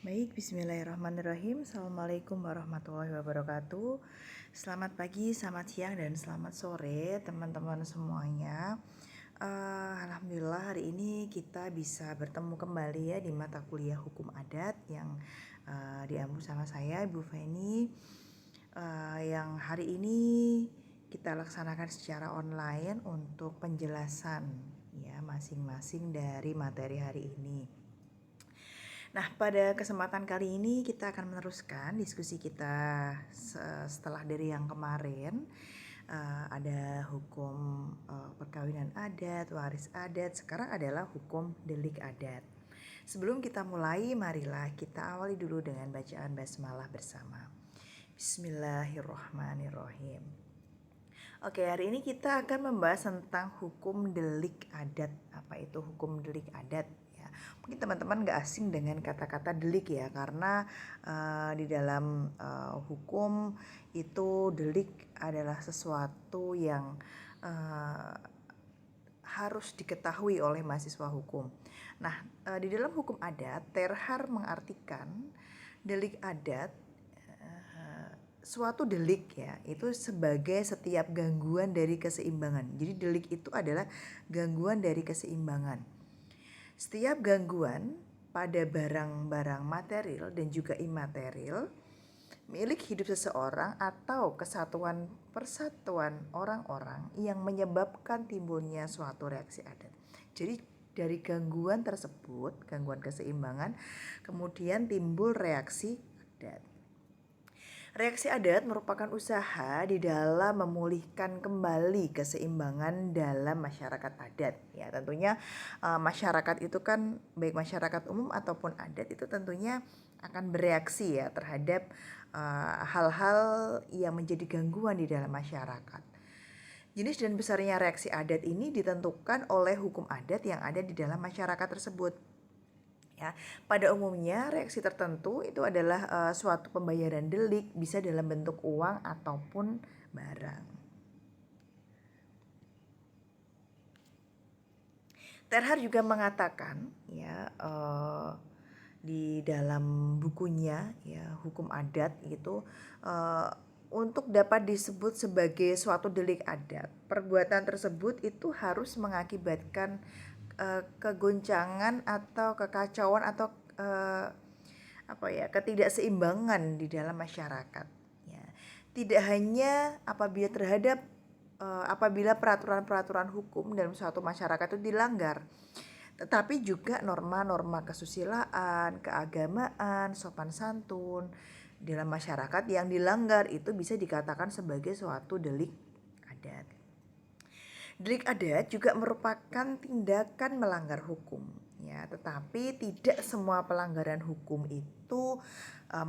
Baik, bismillahirrahmanirrahim. Assalamualaikum warahmatullahi wabarakatuh. Selamat pagi, selamat siang, dan selamat sore teman-teman semuanya. Alhamdulillah hari ini kita bisa bertemu kembali ya di mata kuliah hukum adat yang diambil sama saya, Ibu Feni. Yang hari ini kita laksanakan secara online untuk penjelasan ya masing-masing dari materi hari ini. Nah, pada kesempatan kali ini kita akan meneruskan diskusi kita setelah dari yang kemarin. Ada hukum perkawinan adat, waris adat, sekarang adalah hukum delik adat. Sebelum kita mulai, marilah kita awali dulu dengan bacaan basmalah bersama. Bismillahirrahmanirrahim. Oke, hari ini kita akan membahas tentang hukum delik adat. Apa itu hukum delik adat? Mungkin teman-teman gak asing dengan kata-kata delik ya, karena di dalam hukum itu delik adalah sesuatu yang harus diketahui oleh mahasiswa hukum. Nah, di dalam hukum adat, Terhar mengartikan delik adat suatu delik ya, itu sebagai setiap gangguan dari keseimbangan. Jadi delik itu adalah gangguan dari keseimbangan. Setiap gangguan pada barang-barang material dan juga imaterial milik hidup seseorang atau kesatuan persatuan orang-orang yang menyebabkan timbulnya suatu reaksi adat. Jadi dari gangguan tersebut, gangguan keseimbangan, kemudian timbul reaksi adat. Reaksi adat merupakan usaha di dalam memulihkan kembali keseimbangan dalam masyarakat adat. Ya, tentunya masyarakat itu kan baik masyarakat umum ataupun adat itu tentunya akan bereaksi ya terhadap hal-hal yang menjadi gangguan di dalam masyarakat. Jenis dan besarnya reaksi adat ini ditentukan oleh hukum adat yang ada di dalam masyarakat tersebut. Ya, pada umumnya reaksi tertentu itu adalah suatu pembayaran delik, bisa dalam bentuk uang ataupun barang. Terhar juga mengatakan ya di dalam bukunya ya hukum adat itu untuk dapat disebut sebagai suatu delik adat, perbuatan tersebut itu harus mengakibatkan kegoncangan atau kekacauan atau ketidakseimbangan di dalam masyarakat. Ya. Tidak hanya apabila peraturan-peraturan hukum dalam suatu masyarakat itu dilanggar, tetapi juga norma-norma kesusilaan, keagamaan, sopan santun dalam masyarakat yang dilanggar itu bisa dikatakan sebagai suatu delik adat. Delik adat juga merupakan tindakan melanggar hukum ya, tetapi tidak semua pelanggaran hukum itu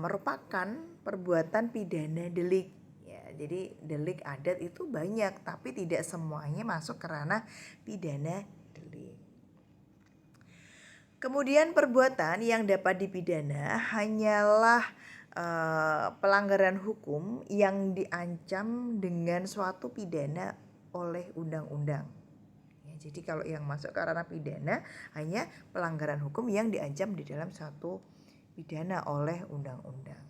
merupakan perbuatan pidana delik ya. Jadi delik adat itu banyak tapi tidak semuanya masuk ke ranah pidana delik. Kemudian perbuatan yang dapat dipidana hanyalah pelanggaran hukum yang diancam dengan suatu pidana oleh undang-undang. Ya, jadi kalau yang masuk ke ranah pidana hanya pelanggaran hukum yang diancam di dalam suatu pidana oleh undang-undang.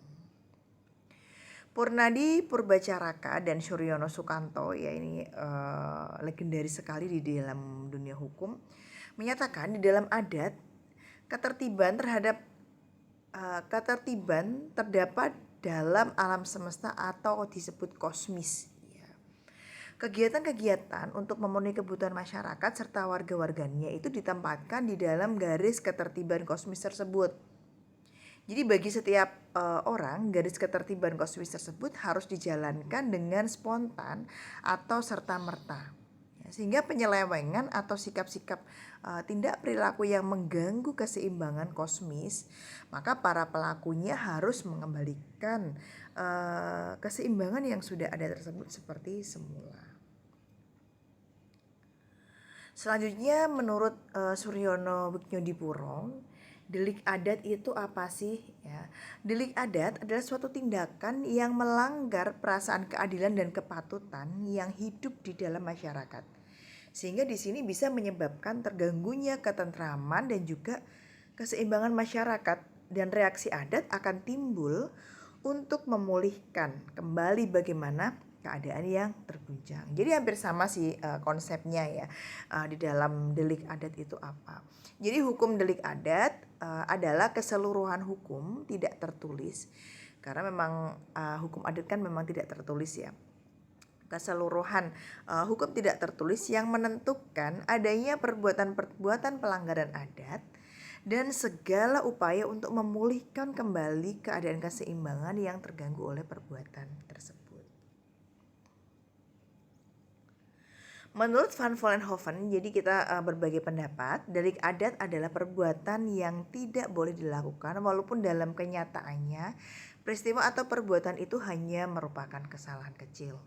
Purnadi Purbacaraka dan Suryono Sukanto ya ini legendaris sekali di dalam dunia hukum, menyatakan di dalam adat ketertiban terdapat dalam alam semesta atau disebut kosmis. Kegiatan-kegiatan untuk memenuhi kebutuhan masyarakat serta warga-warganya itu ditempatkan di dalam garis ketertiban kosmis tersebut. Jadi bagi setiap orang, garis ketertiban kosmis tersebut harus dijalankan dengan spontan atau serta-merta. Sehingga penyelewengan atau sikap-sikap tindak perilaku yang mengganggu keseimbangan kosmis, maka para pelakunya harus mengembalikan keseimbangan yang sudah ada tersebut seperti semula. Selanjutnya menurut Suryono Wignodipuro, delik adat itu apa sih ya? Delik adat adalah suatu tindakan yang melanggar perasaan keadilan dan kepatutan yang hidup di dalam masyarakat. Sehingga di sini bisa menyebabkan terganggunya ketentraman dan juga keseimbangan masyarakat dan reaksi adat akan timbul untuk memulihkan kembali bagaimana keadaan yang terguncang. Jadi hampir sama sih konsepnya ya di dalam delik adat itu apa. Jadi hukum delik adat adalah keseluruhan hukum tidak tertulis, karena memang hukum adat kan memang tidak tertulis ya. Keseluruhan hukum tidak tertulis yang menentukan adanya perbuatan-perbuatan pelanggaran adat dan segala upaya untuk memulihkan kembali keadaan keseimbangan yang terganggu oleh perbuatan tersebut. Menurut Van Vollenhoven, jadi kita berbagai pendapat, delik adat adalah perbuatan yang tidak boleh dilakukan walaupun dalam kenyataannya peristiwa atau perbuatan itu hanya merupakan kesalahan kecil.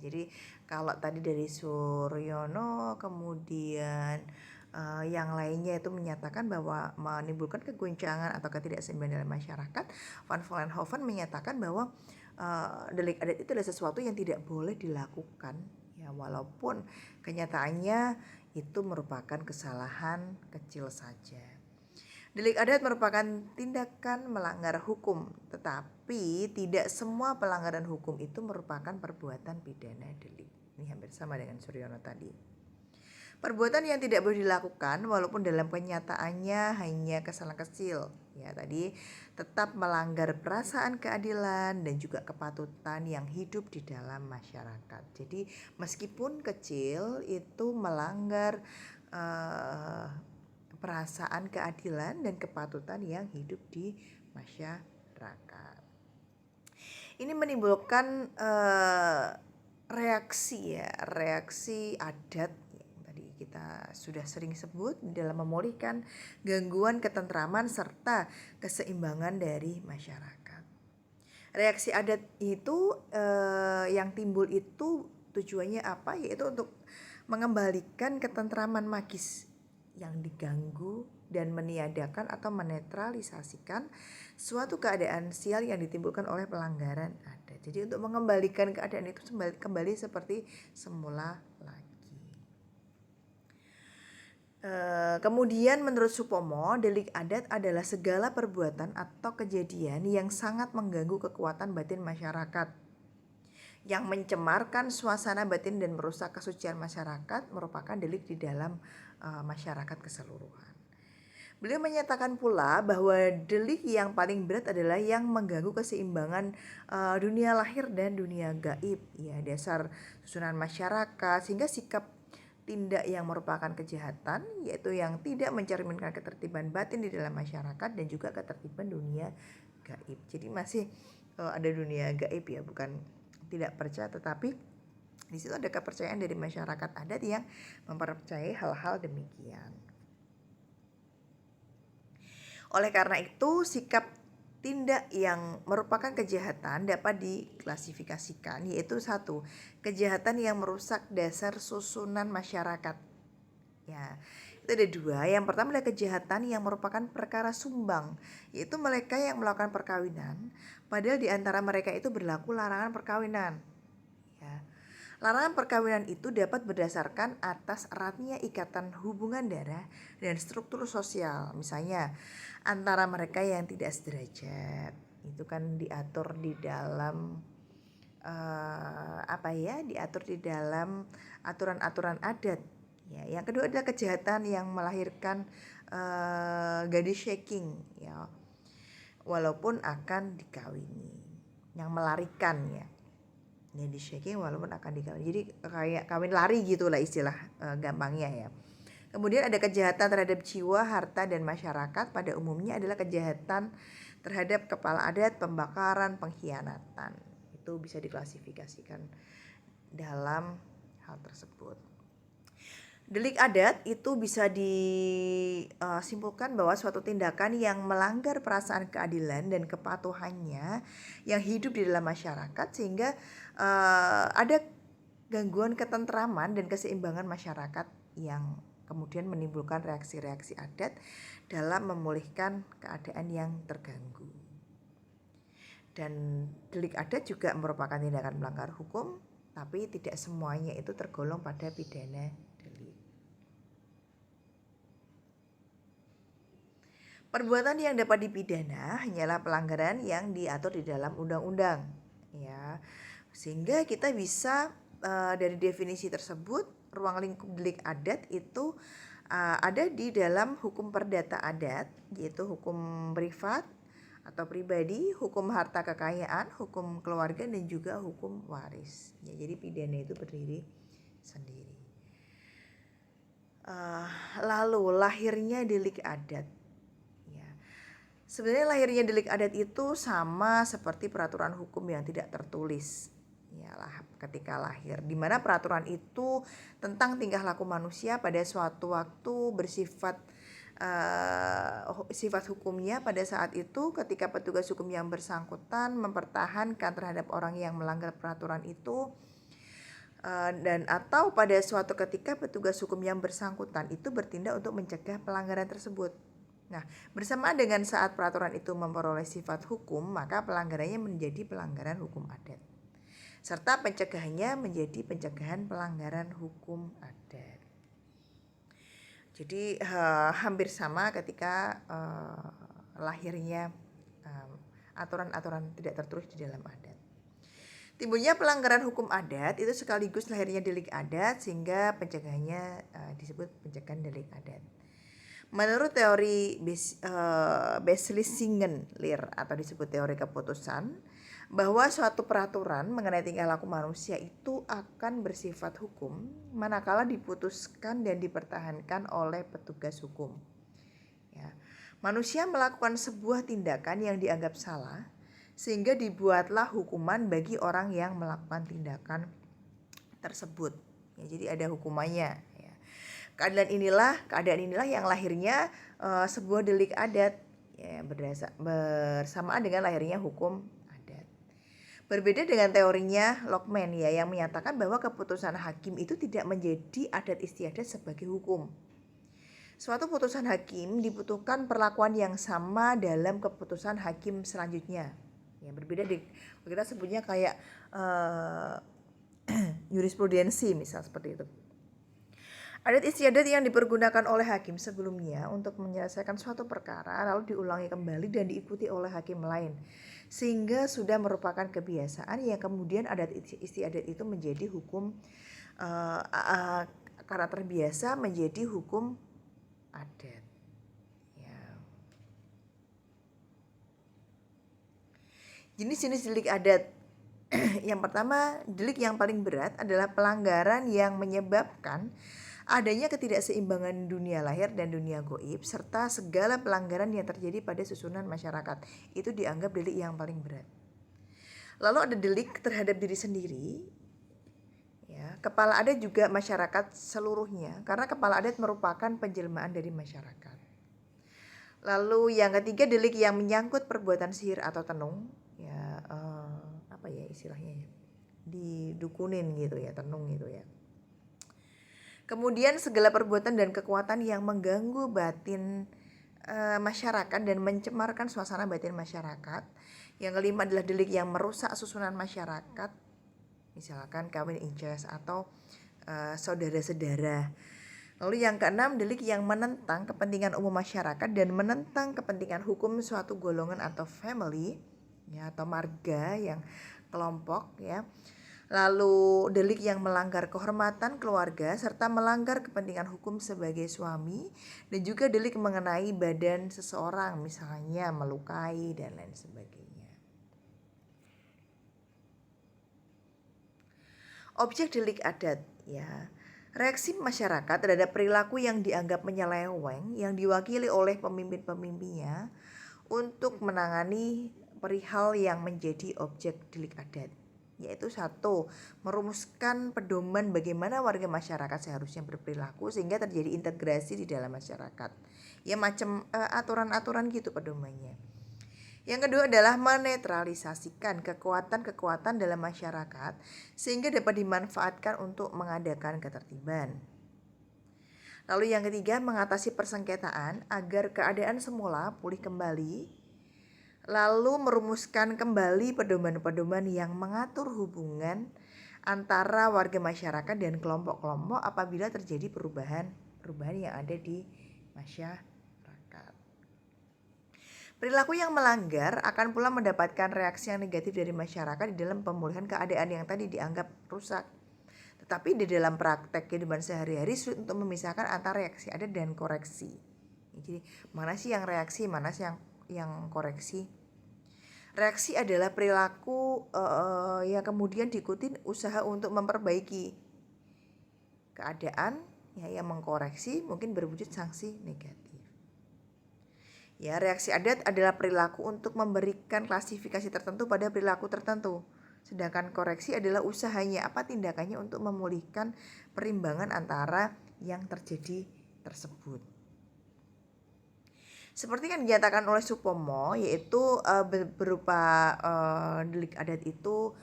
Jadi kalau tadi dari Suryono, kemudian yang lainnya itu menyatakan bahwa menimbulkan keguncangan atau ketidakseimbangan dalam masyarakat, Van Vollenhoven menyatakan bahwa delik adat itu adalah sesuatu yang tidak boleh dilakukan ya, walaupun kenyataannya itu merupakan kesalahan kecil saja. Delik adat merupakan tindakan melanggar hukum, tetapi tidak semua pelanggaran hukum itu merupakan perbuatan pidana delik. Ini hampir sama dengan Suryono tadi. Perbuatan yang tidak boleh dilakukan walaupun dalam kenyataannya hanya kesalahan kecil, ya tadi tetap melanggar perasaan keadilan dan juga kepatutan yang hidup di dalam masyarakat. Jadi meskipun kecil itu melanggar perasaan keadilan dan kepatutan yang hidup di masyarakat. Ini menimbulkan reaksi adat yang tadi kita sudah sering sebut dalam memulihkan gangguan ketentraman serta keseimbangan dari masyarakat. Reaksi adat itu yang timbul itu tujuannya apa? Yaitu untuk mengembalikan ketentraman magis yang diganggu dan meniadakan atau menetralisasikan suatu keadaan sial yang ditimbulkan oleh pelanggaran adat. Jadi untuk mengembalikan keadaan itu kembali seperti semula lagi. Kemudian menurut Supomo, delik adat adalah segala perbuatan atau kejadian yang sangat mengganggu kekuatan batin masyarakat, yang mencemarkan suasana batin dan merusak kesucian masyarakat, merupakan delik di dalam masyarakat keseluruhan. Beliau menyatakan pula bahwa delik yang paling berat adalah yang mengganggu keseimbangan dunia lahir dan dunia gaib, ya, dasar susunan masyarakat, sehingga sikap tindak yang merupakan kejahatan, yaitu yang tidak mencerminkan ketertiban batin di dalam masyarakat dan juga ketertiban dunia gaib. Jadi masih ada dunia gaib ya, bukan tidak percaya, tetapi di situ ada kepercayaan dari masyarakat adat yang mempercayai hal-hal demikian. Oleh karena itu, sikap tindak yang merupakan kejahatan dapat diklasifikasikan, yaitu satu, kejahatan yang merusak dasar susunan masyarakat. Ya, itu ada dua. Yang pertama adalah kejahatan yang merupakan perkara sumbang, yaitu mereka yang melakukan perkawinan, padahal di antara mereka itu berlaku larangan perkawinan. Ya. Larangan perkawinan itu dapat berdasarkan atas eratnya ikatan hubungan darah dan struktur sosial. Misalnya antara mereka yang tidak sederajat, itu kan diatur di dalam diatur di dalam aturan-aturan adat. Ya, yang kedua adalah kejahatan yang melahirkan gadis shaking, ya, walaupun akan dikawini, yang melarikan ya. Gadis shaking walaupun akan dikawin. Jadi kayak kawin lari gitulah istilah gampangnya ya. Kemudian ada kejahatan terhadap jiwa, harta dan masyarakat, pada umumnya adalah kejahatan terhadap kepala adat, pembakaran, pengkhianatan. Itu bisa diklasifikasikan dalam hal tersebut. Delik adat itu bisa disimpulkan bahwa suatu tindakan yang melanggar perasaan keadilan dan kepatuhannya yang hidup di dalam masyarakat, sehingga ada gangguan ketentraman dan keseimbangan masyarakat yang kemudian menimbulkan reaksi-reaksi adat dalam memulihkan keadaan yang terganggu. Dan delik adat juga merupakan tindakan melanggar hukum, tapi tidak semuanya itu tergolong pada pidana delik. Perbuatan yang dapat dipidana hanyalah pelanggaran yang diatur di dalam undang-undang, ya. Sehingga kita bisa dari definisi tersebut, ruang lingkup delik adat itu ada di dalam hukum perdata adat, yaitu hukum privat atau pribadi, hukum harta kekayaan, hukum keluarga, dan juga hukum waris. Ya, jadi pidana itu berdiri sendiri. Lalu lahirnya delik adat. Sebenarnya lahirnya delik adat itu sama seperti peraturan hukum yang tidak tertulis. Yalah, ketika lahir, di mana peraturan itu tentang tingkah laku manusia pada suatu waktu bersifat sifat hukumnya pada saat itu ketika petugas hukum yang bersangkutan mempertahankan terhadap orang yang melanggar peraturan itu, dan atau pada suatu ketika petugas hukum yang bersangkutan itu bertindak untuk mencegah pelanggaran tersebut. Nah, bersamaan dengan saat peraturan itu memperoleh sifat hukum, maka pelanggarannya menjadi pelanggaran hukum adat. Serta pencegahannya menjadi pencegahan pelanggaran hukum adat. Jadi hampir sama ketika lahirnya aturan-aturan tidak tertulis di dalam adat. Timbulnya pelanggaran hukum adat itu sekaligus lahirnya delik adat, sehingga pencegahannya disebut pencegahan delik adat. Menurut teori Beslissingen-Leer atau disebut teori keputusan, bahwa suatu peraturan mengenai tingkah laku manusia itu akan bersifat hukum manakala diputuskan dan dipertahankan oleh petugas hukum. Ya. Manusia melakukan sebuah tindakan yang dianggap salah, sehingga dibuatlah hukuman bagi orang yang melakukan tindakan tersebut. Ya, jadi ada hukumannya. Keadaan inilah yang lahirnya sebuah delik adat, ya, bersamaan dengan lahirnya hukum adat. Berbeda dengan teorinya Lockman, ya, yang menyatakan bahwa keputusan hakim itu tidak menjadi adat istiadat sebagai hukum. Suatu putusan hakim dibutuhkan perlakuan yang sama dalam keputusan hakim selanjutnya. Ya, berbeda kita sebutnya kayak jurisprudensi misal seperti itu. Adat istiadat yang dipergunakan oleh hakim sebelumnya untuk menyelesaikan suatu perkara lalu diulangi kembali dan diikuti oleh hakim lain, sehingga sudah merupakan kebiasaan yang kemudian adat istiadat itu menjadi hukum karena terbiasa menjadi hukum adat. Ya. Jenis-jenis delik adat. Yang pertama, delik yang paling berat adalah pelanggaran yang menyebabkan adanya ketidakseimbangan dunia lahir dan dunia goib, serta segala pelanggaran yang terjadi pada susunan masyarakat. Itu dianggap delik yang paling berat. Lalu ada delik terhadap diri sendiri, ya, kepala adat juga masyarakat seluruhnya, karena kepala adat merupakan penjelmaan dari masyarakat. Lalu yang ketiga, delik yang menyangkut perbuatan sihir atau tenung, ya, apa ya istilahnya ya, didukunin gitu ya, tenung gitu ya. Kemudian segala perbuatan dan kekuatan yang mengganggu batin masyarakat dan mencemarkan suasana batin masyarakat. Yang kelima adalah delik yang merusak susunan masyarakat, misalkan kawin incest atau saudara-saudara. Lalu yang keenam, delik yang menentang kepentingan umum masyarakat dan menentang kepentingan hukum suatu golongan atau family, ya, atau marga yang kelompok, ya. Lalu delik yang melanggar kehormatan keluarga serta melanggar kepentingan hukum sebagai suami, dan juga delik mengenai badan seseorang, misalnya melukai dan lain sebagainya. Objek delik adat, ya. Reaksi masyarakat terhadap perilaku yang dianggap menyeleweng yang diwakili oleh pemimpin-pemimpinnya untuk menangani perihal yang menjadi objek delik adat, yaitu satu, merumuskan pedoman bagaimana warga masyarakat seharusnya berperilaku sehingga terjadi integrasi di dalam masyarakat. Ya, macam aturan-aturan gitu pedomannya. Yang kedua adalah menetralisasikan kekuatan-kekuatan dalam masyarakat sehingga dapat dimanfaatkan untuk mengadakan ketertiban. Lalu yang ketiga, mengatasi persengketaan agar keadaan semula pulih kembali. Lalu merumuskan kembali pedoman-pedoman yang mengatur hubungan antara warga masyarakat dan kelompok-kelompok apabila terjadi perubahan yang ada di masyarakat. Perilaku yang melanggar akan pula mendapatkan reaksi yang negatif dari masyarakat di dalam pemulihan keadaan yang tadi dianggap rusak. Tetapi di dalam praktek kehidupan sehari-hari sulit untuk memisahkan antara reaksi adat dan koreksi. Jadi mana sih yang reaksi, mana sih yang koreksi? Reaksi adalah perilaku yang kemudian diikuti usaha untuk memperbaiki keadaan, ya, yang mengkoreksi mungkin berwujud sanksi negatif. Ya, reaksi adat adalah perilaku untuk memberikan klasifikasi tertentu pada perilaku tertentu. Sedangkan koreksi adalah usahanya, tindakannya untuk memulihkan perimbangan antara yang terjadi tersebut. Seperti yang dinyatakan oleh Supomo, yaitu berupa delik adat itu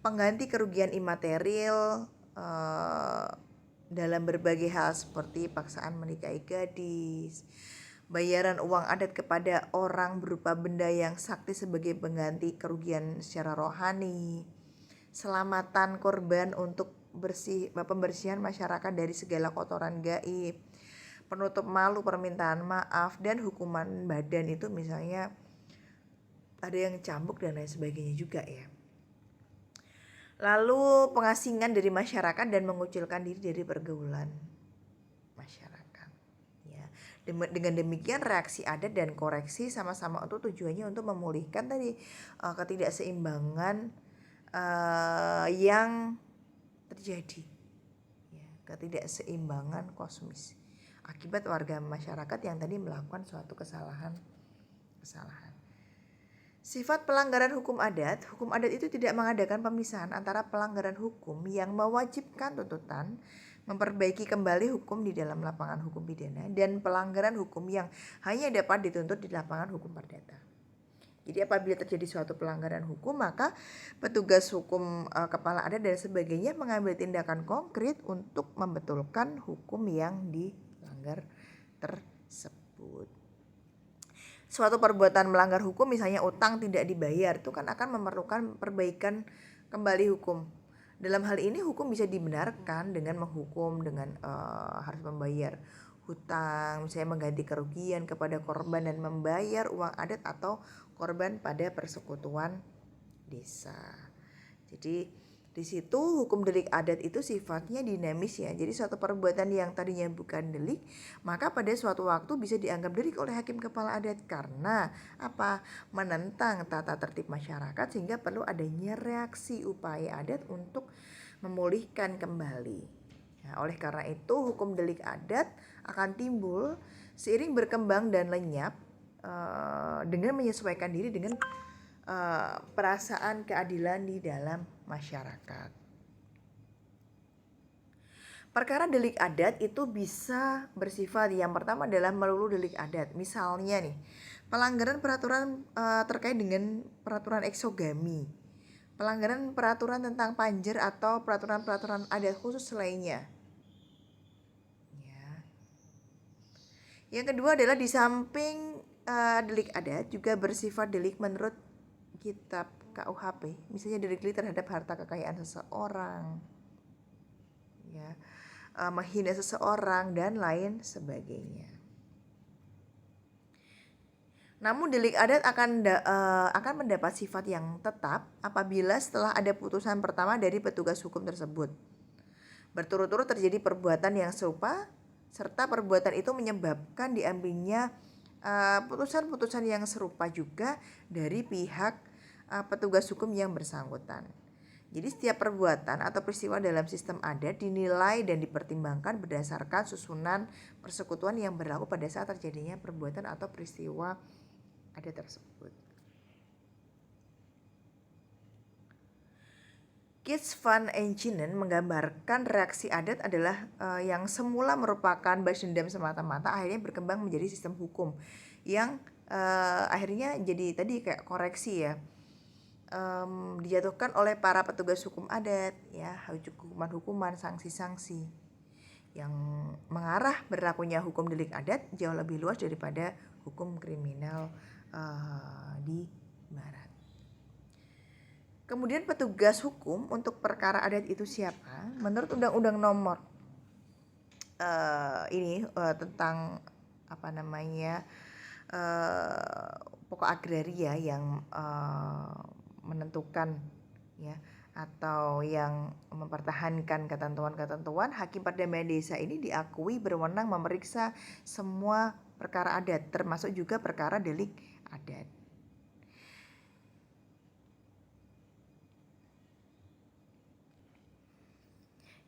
pengganti kerugian imaterial dalam berbagai hal seperti paksaan menikahi gadis, bayaran uang adat kepada orang berupa benda yang sakti sebagai pengganti kerugian secara rohani, selamatan korban untuk pembersihan masyarakat dari segala kotoran gaib, penutup malu, permintaan maaf, dan hukuman badan itu misalnya ada yang cambuk dan lain sebagainya juga ya. Lalu pengasingan dari masyarakat dan mengucilkan diri dari pergaulan masyarakat. Ya, dengan demikian reaksi adat dan koreksi sama-sama untuk tujuannya untuk memulihkan tadi ketidakseimbangan yang terjadi, ya, ketidakseimbangan kosmis akibat warga masyarakat yang tadi melakukan suatu kesalahan. Sifat pelanggaran hukum adat itu tidak mengadakan pemisahan antara pelanggaran hukum yang mewajibkan tuntutan memperbaiki kembali hukum di dalam lapangan hukum pidana dan pelanggaran hukum yang hanya dapat dituntut di lapangan hukum perdata. Jadi apabila terjadi suatu pelanggaran hukum, maka petugas hukum, kepala adat dan sebagainya mengambil tindakan konkret untuk membetulkan hukum yang dilanggar tersebut. Suatu perbuatan melanggar hukum, misalnya utang tidak dibayar, itu kan akan memerlukan perbaikan kembali hukum. Dalam hal ini hukum bisa dibenarkan dengan menghukum dengan harus membayar hutang, misalnya mengganti kerugian kepada korban dan membayar uang adat atau korban pada persekutuan desa. Jadi di situ hukum delik adat itu sifatnya dinamis ya. Jadi suatu perbuatan yang tadinya bukan delik, maka pada suatu waktu bisa dianggap delik oleh hakim kepala adat karena menentang tata tertib masyarakat, sehingga perlu adanya reaksi upaya adat untuk memulihkan kembali. Nah, oleh karena itu hukum delik adat akan timbul seiring berkembang dan lenyap dengan menyesuaikan diri dengan perasaan keadilan di dalam masyarakat. Perkara delik adat itu bisa bersifat, yang pertama adalah melulu delik adat. Misalnya nih, pelanggaran peraturan terkait dengan peraturan eksogami, pelanggaran peraturan tentang panjer atau peraturan-peraturan adat khusus lainnya. Ya. Yang kedua adalah di samping delik adat juga bersifat delik menurut kitab KUHP, misalnya delik terhadap harta kekayaan seseorang, ya, menghina seseorang dan lain sebagainya. Namun delik adat akan mendapat sifat yang tetap apabila setelah ada putusan pertama dari petugas hukum tersebut berturut-turut terjadi perbuatan yang serupa serta perbuatan itu menyebabkan diambilnya putusan-putusan yang serupa juga dari pihak petugas hukum yang bersangkutan. Jadi setiap perbuatan atau peristiwa dalam sistem adat dinilai dan dipertimbangkan berdasarkan susunan persekutuan yang berlaku pada saat terjadinya perbuatan atau peristiwa adat tersebut. Keats van Engelen menggambarkan reaksi adat adalah yang semula merupakan balas dendam semata-mata akhirnya berkembang menjadi sistem hukum yang akhirnya jadi tadi kayak koreksi ya. Dijatuhkan oleh para petugas hukum adat ya, hukuman-hukuman, sanksi-sanksi yang mengarah berlakunya hukum delik adat jauh lebih luas daripada hukum kriminal di barat. Kemudian petugas hukum untuk perkara adat itu siapa? Menurut Undang-Undang Nomor tentang pokok agraria yang menentukan ya atau yang mempertahankan ketentuan-ketentuan, hakim perdamaian desa ini diakui berwenang memeriksa semua perkara adat, termasuk juga perkara delik adat.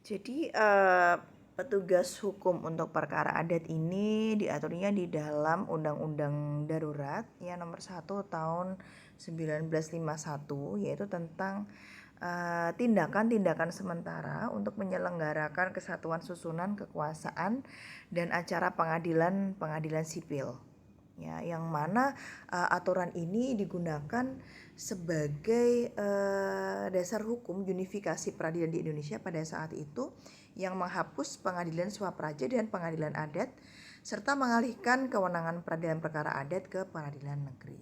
Jadi petugas hukum untuk perkara adat ini diaturnya di dalam Undang-Undang Darurat ya nomor 1 tahun 1951, yaitu tentang tindakan-tindakan sementara untuk menyelenggarakan kesatuan susunan kekuasaan dan acara pengadilan sipil. Ya, yang mana aturan ini digunakan sebagai dasar hukum unifikasi peradilan di Indonesia pada saat itu, yang menghapus pengadilan swapraja dan pengadilan adat serta mengalihkan kewenangan peradilan perkara adat ke pengadilan negeri.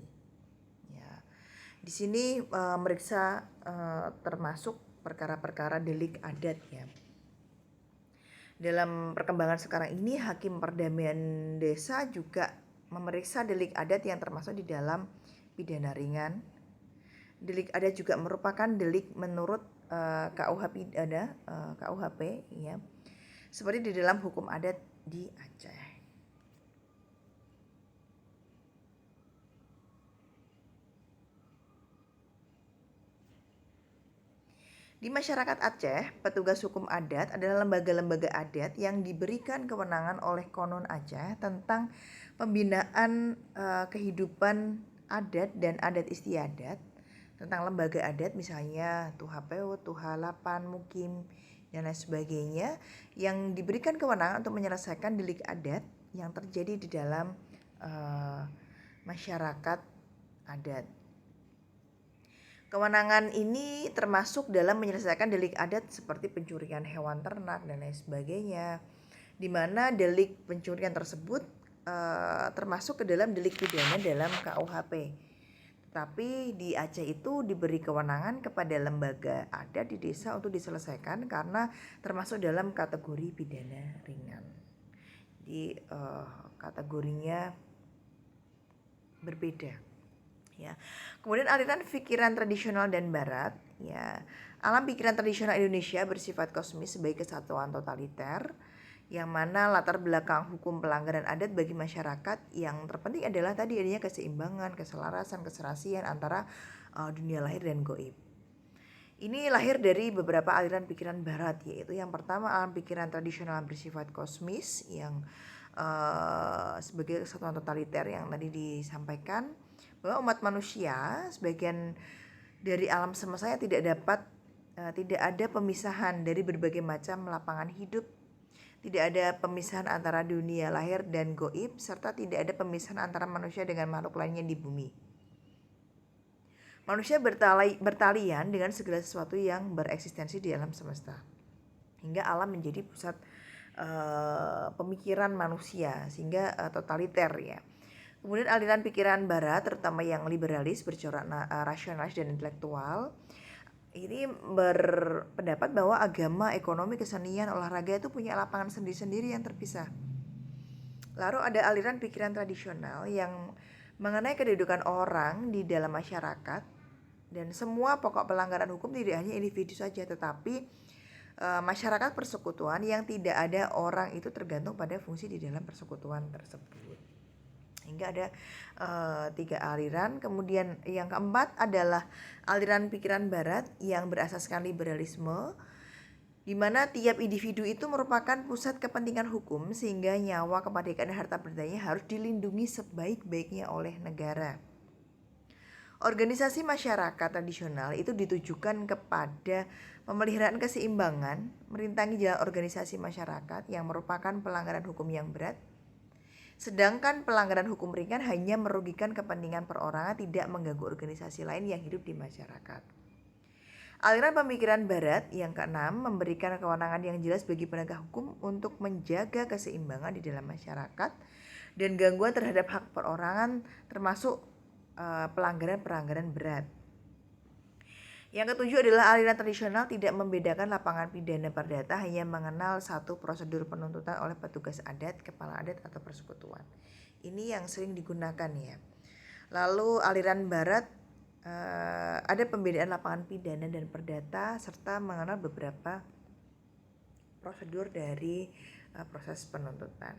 Di sini meriksa termasuk perkara-perkara delik adat ya. Dalam perkembangan sekarang ini, hakim perdamaian desa juga memeriksa delik adat yang termasuk di dalam pidana ringan. Delik adat juga merupakan delik menurut KUHP ya. Seperti di dalam hukum adat di Aceh. Di masyarakat Aceh, petugas hukum adat adalah lembaga-lembaga adat yang diberikan kewenangan oleh Konon Aceh tentang pembinaan kehidupan adat dan adat istiadat, tentang lembaga adat misalnya Tuhapeo, Tuhalapan, Mukim, dan lain sebagainya, yang diberikan kewenangan untuk menyelesaikan delik adat yang terjadi di dalam masyarakat adat. Kewenangan ini termasuk dalam menyelesaikan delik adat seperti pencurian hewan ternak dan lain sebagainya, di mana delik pencurian tersebut termasuk ke dalam delik pidana dalam KUHP. Tetapi di Aceh itu diberi kewenangan kepada lembaga adat di desa untuk diselesaikan karena termasuk dalam kategori pidana ringan. Jadi kategorinya berbeda. Ya. Kemudian aliran pikiran tradisional dan barat ya. Alam pikiran tradisional Indonesia bersifat kosmis sebagai kesatuan totaliter, yang mana latar belakang hukum pelanggaran adat bagi masyarakat yang terpenting adalah tadi adanya keseimbangan, keselarasan, keserasian antara dunia lahir dan gaib. Ini lahir dari beberapa aliran pikiran barat, yaitu yang pertama alam pikiran tradisional bersifat kosmis yang sebagai kesatuan totaliter yang tadi disampaikan, bahwa umat manusia sebagian dari alam semesta tidak ada pemisahan dari berbagai macam lapangan hidup, tidak ada pemisahan antara dunia lahir dan gaib, serta tidak ada pemisahan antara manusia dengan makhluk lainnya di bumi. Manusia bertalian dengan segala sesuatu yang bereksistensi di alam semesta, hingga alam menjadi pusat pemikiran manusia, sehingga totaliter ya. Kemudian aliran pikiran barat, terutama yang liberalis, bercorak rasionalis dan intelektual, ini berpendapat bahwa agama, ekonomi, kesenian, olahraga itu punya lapangan sendiri-sendiri yang terpisah. Lalu ada aliran pikiran tradisional yang mengenai kedudukan orang di dalam masyarakat, dan semua pokok pelanggaran hukum tidak hanya individu saja, tetapi masyarakat persekutuan yang tidak ada orang itu tergantung pada fungsi di dalam persekutuan tersebut. Hingga ada 3 aliran. Kemudian yang keempat adalah aliran pikiran barat yang berasaskan liberalisme, di mana tiap individu itu merupakan pusat kepentingan hukum, sehingga nyawa, kemerdekaan dan harta bendanya harus dilindungi sebaik-baiknya oleh negara. Organisasi masyarakat tradisional itu ditujukan kepada pemeliharaan keseimbangan, merintangi jalan organisasi masyarakat yang merupakan pelanggaran hukum yang berat. Sedangkan pelanggaran hukum ringan hanya merugikan kepentingan perorangan, tidak mengganggu organisasi lain yang hidup di masyarakat. Aliran pemikiran barat yang keenam memberikan kewenangan yang jelas bagi penegak hukum untuk menjaga keseimbangan di dalam masyarakat dan gangguan terhadap hak perorangan, termasuk pelanggaran-pelanggaran berat. Yang ketujuh adalah aliran tradisional tidak membedakan lapangan pidana perdata, hanya mengenal satu prosedur penuntutan oleh petugas adat, kepala adat atau persekutuan. Ini yang sering digunakan ya. Lalu aliran barat, ada pembedaan lapangan pidana dan perdata serta mengenal beberapa prosedur dari proses penuntutan.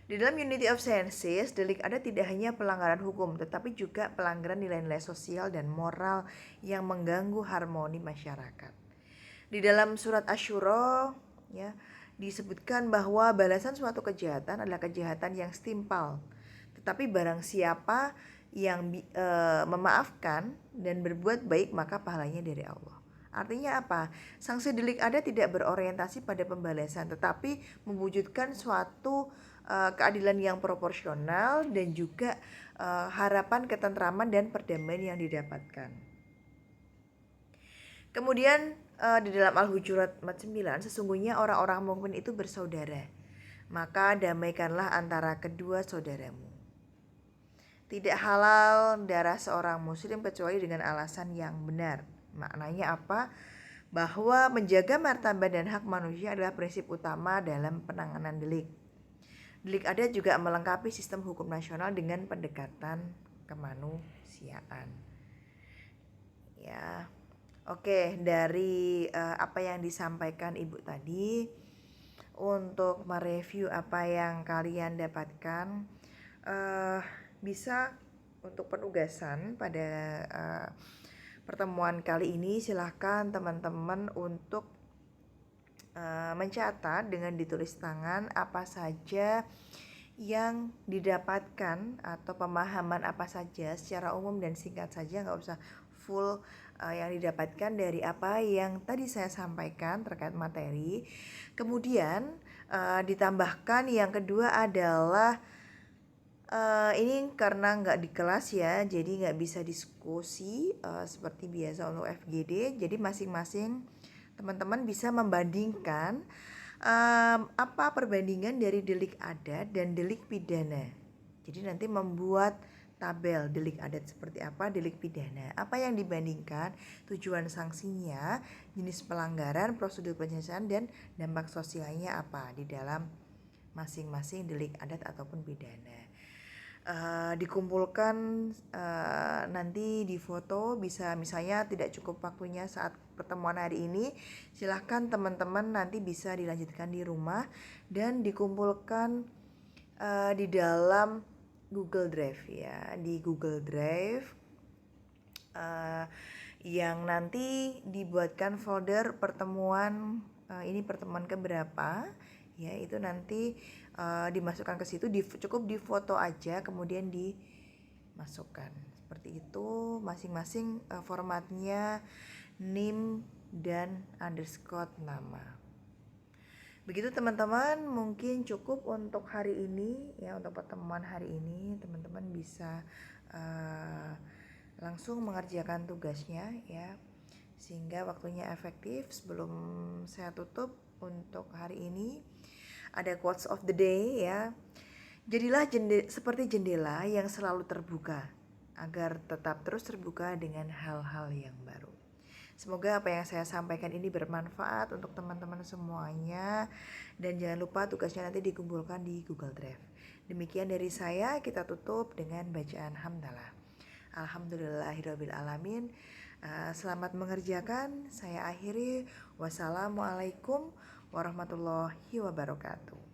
Di dalam Unity of Sciences, delik adat tidak hanya pelanggaran hukum, tetapi juga pelanggaran nilai-nilai sosial dan moral yang mengganggu harmoni masyarakat. Di dalam surat Asy-Syura, ya, disebutkan bahwa balasan suatu kejahatan adalah kejahatan yang setimpal. Tetapi barang siapa yang memaafkan dan berbuat baik, maka pahalanya dari Allah. Artinya apa? Sanksi delik adat tidak berorientasi pada pembalasan, tetapi mewujudkan suatu keadilan yang proporsional dan juga harapan ketentraman dan perdamaian yang didapatkan. Kemudian di dalam Al-Hujurat 9, sesungguhnya orang-orang mukmin itu bersaudara, maka damaikanlah antara kedua saudaramu. Tidak halal darah seorang muslim kecuali dengan alasan yang benar. Maknanya apa? Bahwa menjaga martabat dan hak manusia adalah prinsip utama dalam penanganan delik. Delik adat juga melengkapi sistem hukum nasional dengan pendekatan kemanusiaan. Ya. Oke, dari apa yang disampaikan Ibu tadi, untuk mereview apa yang kalian dapatkan, bisa untuk penugasan pada pertemuan kali ini, silahkan teman-teman untuk mencatat dengan ditulis tangan apa saja yang didapatkan atau pemahaman apa saja secara umum dan singkat saja, nggak usah full yang didapatkan dari apa yang tadi saya sampaikan terkait materi. Kemudian ditambahkan yang kedua adalah ini karena nggak di kelas ya, jadi nggak bisa diskusi seperti biasa untuk FGD. Jadi masing-masing teman-teman bisa membandingkan apa perbandingan dari delik adat dan delik pidana. Jadi nanti membuat tabel delik adat seperti apa, delik pidana, apa yang dibandingkan, tujuan sanksinya, jenis pelanggaran, prosedur penyelesaian, dan dampak sosialnya apa di dalam masing-masing delik adat ataupun pidana. Dikumpulkan nanti di foto, bisa misalnya tidak cukup waktunya saat pertemuan hari ini, silahkan teman-teman nanti bisa dilanjutkan di rumah dan dikumpulkan di dalam Google Drive ya, di Google Drive yang nanti dibuatkan folder pertemuan ini pertemuan keberapa ya, itu nanti dimasukkan ke situ, cukup difoto aja kemudian dimasukkan seperti itu, masing-masing formatnya NIM dan underscore nama. Begitu teman-teman, mungkin cukup untuk hari ini ya, untuk pertemuan hari ini teman-teman bisa langsung mengerjakan tugasnya ya, sehingga waktunya efektif. Sebelum saya tutup untuk hari ini, ada quotes of the day ya. Jadilah seperti jendela yang selalu terbuka, agar tetap terus terbuka dengan hal-hal yang baru. Semoga apa yang saya sampaikan ini bermanfaat untuk teman-teman semuanya. Dan jangan lupa tugasnya nanti dikumpulkan di Google Drive. Demikian dari saya, kita tutup dengan bacaan hamdalah. Alhamdulillahirrabbilalamin. Selamat mengerjakan. Saya akhiri. Wassalamualaikum warahmatullahi wabarakatuh.